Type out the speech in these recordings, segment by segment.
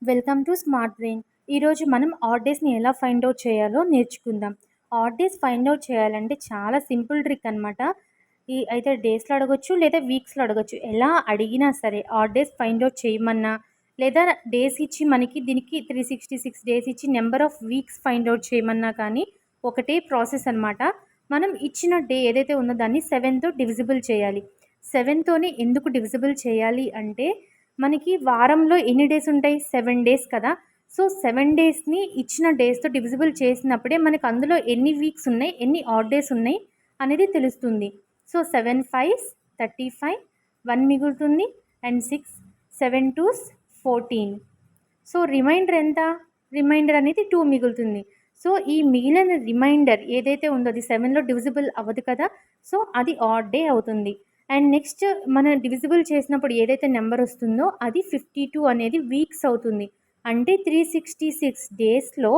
Welcome to smart brain. ఈరోజు మనం add డేస్ని ఎలా ఫైండ్ అవుట్ చేయాలో నేర్చుకుందాం. ఆడ్ డేస్ ఫైండ్ అవుట్ చేయాలంటే చాలా సింపుల్ ట్రిక్ అనమాట. ఈ అయితే డేస్లో అడగొచ్చు లేదా వీక్స్లో అడగొచ్చు. ఎలా అడిగినా సరే ఆడ్ డేస్ ఫైండ్ అవుట్ చేయమన్నా లేదా డేస్ ఇచ్చి మనకి దీనికి 366 డేస్ ఇచ్చి number of weeks find out చేయమన్నా కానీ ఒకటే ప్రాసెస్ అనమాట. మనం ఇచ్చిన డే ఏదైతే ఉందో దాన్ని 7తో డివిజిబుల్ చేయాలి. 7తోని ఎందుకు డివిజిబుల్ చేయాలి అంటే మనకి వారంలో ఎన్ని డేస్ ఉంటాయి? 7 డేస్ కదా! సో, 7 డేస్‌ని ఇచ్చిన డేస్‌తో డివిజిబుల్ చేసినప్పుడే మనకు అందులో ఎన్ని వీక్స్ ఉన్నాయి, ఎన్ని ఆడ్ డేస్ ఉన్నాయి అనేది తెలుస్తుంది. సో, 7 5 35, 1 మిగులుతుంది అండ్ 6, 7 2s 14. సో, రిమైండర్ ఎంత? రిమైండర్ అనేది 2 మిగులుతుంది. సో, ఈ మిగిలిన రిమైండర్ ఏదైతే ఉందో అది 7లో డివిజిబుల్ అవ్వదు కదా! సో, అది ఆడ్ డే అవుతుంది. అండ్ నెక్స్ట్ మనం డివిజిబుల్ చేసినప్పుడు ఏదైతే నెంబర్ వస్తుందో అది 52 అనేది వీక్స్ అవుతుంది. అంటే 366 డేస్లో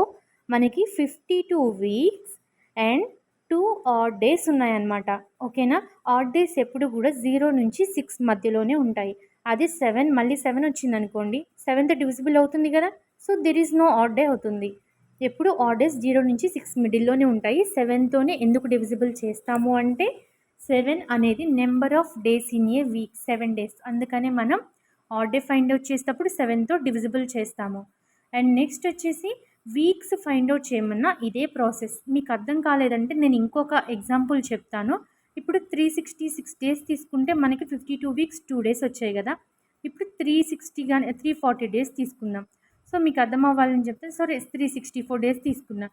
మనకి 52 వీక్స్ అండ్ 2 ఆడ్ డేస్ ఉన్నాయన్నమాట. ఓకేనా? ఆడ్ డేస్ ఎప్పుడు కూడా 0 నుంచి 6 మధ్యలోనే ఉంటాయి. అదే 7 మళ్ళీ 7 వచ్చిందనుకోండి, 7తో డివిజిబుల్ అవుతుంది కదా! So, there is no odd day అవుతుంది. ఎప్పుడు ఆడ్ డేస్ 0 నుంచి 6 మిడిల్‌లోనే ఉంటాయి. 7తోనే ఎందుకు డివిజిబుల్ చేస్తాము అంటే 7 అనేది number of days in a week, 7 days. అందుకనే మనం ఆడ్ డే ఫైండ్ అవుట్ చేసేటప్పుడు 7తో డివిజిబుల్ చేస్తాము. అండ్ నెక్స్ట్ వచ్చేసి వీక్స్ ఫైండ్ అవుట్ చేయమన్నా ఇదే ప్రాసెస్. మీకు అర్థం కాలేదంటే నేను ఇంకొక ఎగ్జాంపుల్ చెప్తాను. ఇప్పుడు 366 డేస్ తీసుకుంటే మనకి 52 వీక్స్ 2 డేస్ వచ్చాయి కదా! ఇప్పుడు 360 గాని 340 డేస్ తీసుకుందాం. సో, మీకు అర్థం అవ్వాలని చెప్తే 364 డేస్ తీసుకున్నా.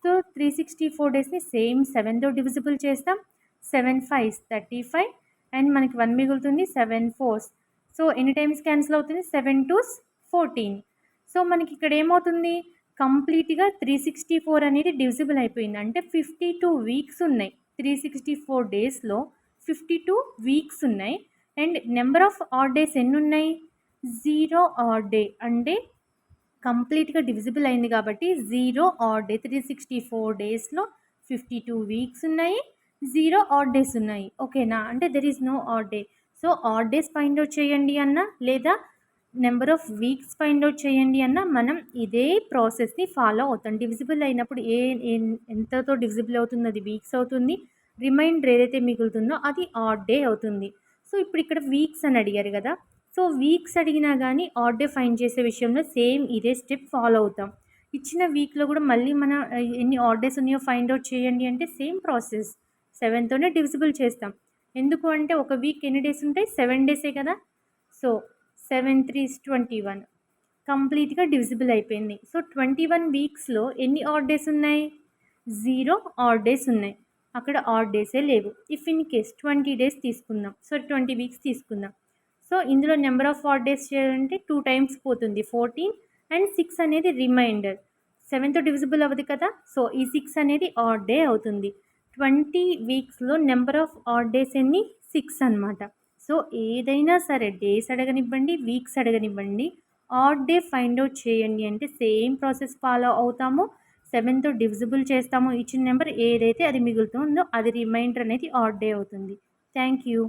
సో, 364 డేస్‌ని సేమ్ 7తో డివిజిబుల్ చేస్తాం. 7 5s 35 అండ్ మనకి 1 మిగులుతుంది. 7 4s. సో, ఎన్ని టైమ్స్ క్యాన్సిల్ అవుతుంది? 7 2s 14. సో, మనకి ఇక్కడ ఏమవుతుంది? కంప్లీట్‌గా 364 అనేది డివిజిబుల్ అయిపోయింది. అంటే 52 వీక్స్ ఉన్నాయి. 364 డేస్‌లో 52 వీక్స్ ఉన్నాయి. And number of odd days ఎన్నున్నాయి? 0 ఆడ్ డే. అంటే కంప్లీట్‌గా డివిజిబుల్ అయింది కాబట్టి 0 ఆడ్ డే. 364 డేస్‌లో 52 వీక్స్ ఉన్నాయి. 0 ఆడ్ డేస్ ఉన్నాయి. ఓకేనా? అంటే there is no odd day. So, odd days find out చేయండి అన్నా లేదా number of weeks find out చేయండి అన్నా మనం ఇదే ప్రాసెస్‌ని ఫాలో అవుతాం. డివిజిబుల్ అయినప్పుడు ఎంతతో డివిజిబుల్ అవుతుంది అది వీక్స్ అవుతుంది. రిమైండర్ ఏదైతే మిగులుతుందో అది ఆడ్ డే అవుతుంది. సో, ఇప్పుడు ఇక్కడ వీక్స్ అని అడిగారు కదా! సో, వీక్స్ అడిగినా గానీ ఆడ్ డే ఫైండ్ చేసే విషయంలో సేమ్ ఇదే స్టెప్ ఫాలో అవుతాం. ఇచ్చిన వీక్‌లో కూడా మళ్ళీ మనం ఎన్ని ఆడ్ డేస్ ఉన్నాయో ఫైండ్ అవుట్ చేయండి అంటే సేమ్ ప్రాసెస్. 7తోనే డివిజిబుల్ చేస్తాం. ఎందుకు అంటే ఒక వీక్ ఎన్ని డేస్ ఉంటాయి? 7 డేసే కదా! సో, 7 3s 21 కంప్లీట్‌గా డివిజిబుల్ అయిపోయింది. సో, 21 వీక్స్‌లో ఎన్ని ఆడ్ డేస్ ఉన్నాయి? 0 ఆడ్ డేస్ ఉన్నాయి. అక్కడ ఆడ్ డేసే లేవు. ఇఫ్ ఇన్ కేస్ 20 డేస్ తీసుకుందాం. సో, 20 వీక్స్ తీసుకుందాం. సో, ఇందులో నెంబర్ ఆఫ్ ఆడ్ డేస్ చేయాలంటే 2 టైమ్స్ పోతుంది. 14 అండ్ 6 అనేది రిమైండర్. 7తో డివిజిబుల్ అవ్వదు కదా! సో, ఈ 6 అనేది ఆడ్ డే అవుతుంది. 20 వీక్స్‌లో నెంబర్ ఆఫ్ ఆడ్ డేస్ ఎన్ని? 6 అనమాట. సో, ఏదైనా సరే డేస్ అడగనివ్వండి, వీక్స్ అడగనివ్వండి, ఆడ్ డే ఫైండ్ అవుట్ చేయండి అంటే సేమ్ ప్రాసెస్ ఫాలో అవుతాము. 7తో డివిజిబుల్ చేస్తాము. ఇచ్చిన నెంబర్ ఏదైతే అది మిగులుతుందో అది రిమైండర్ అనేది ఆడ్ డే అవుతుంది. Thank you.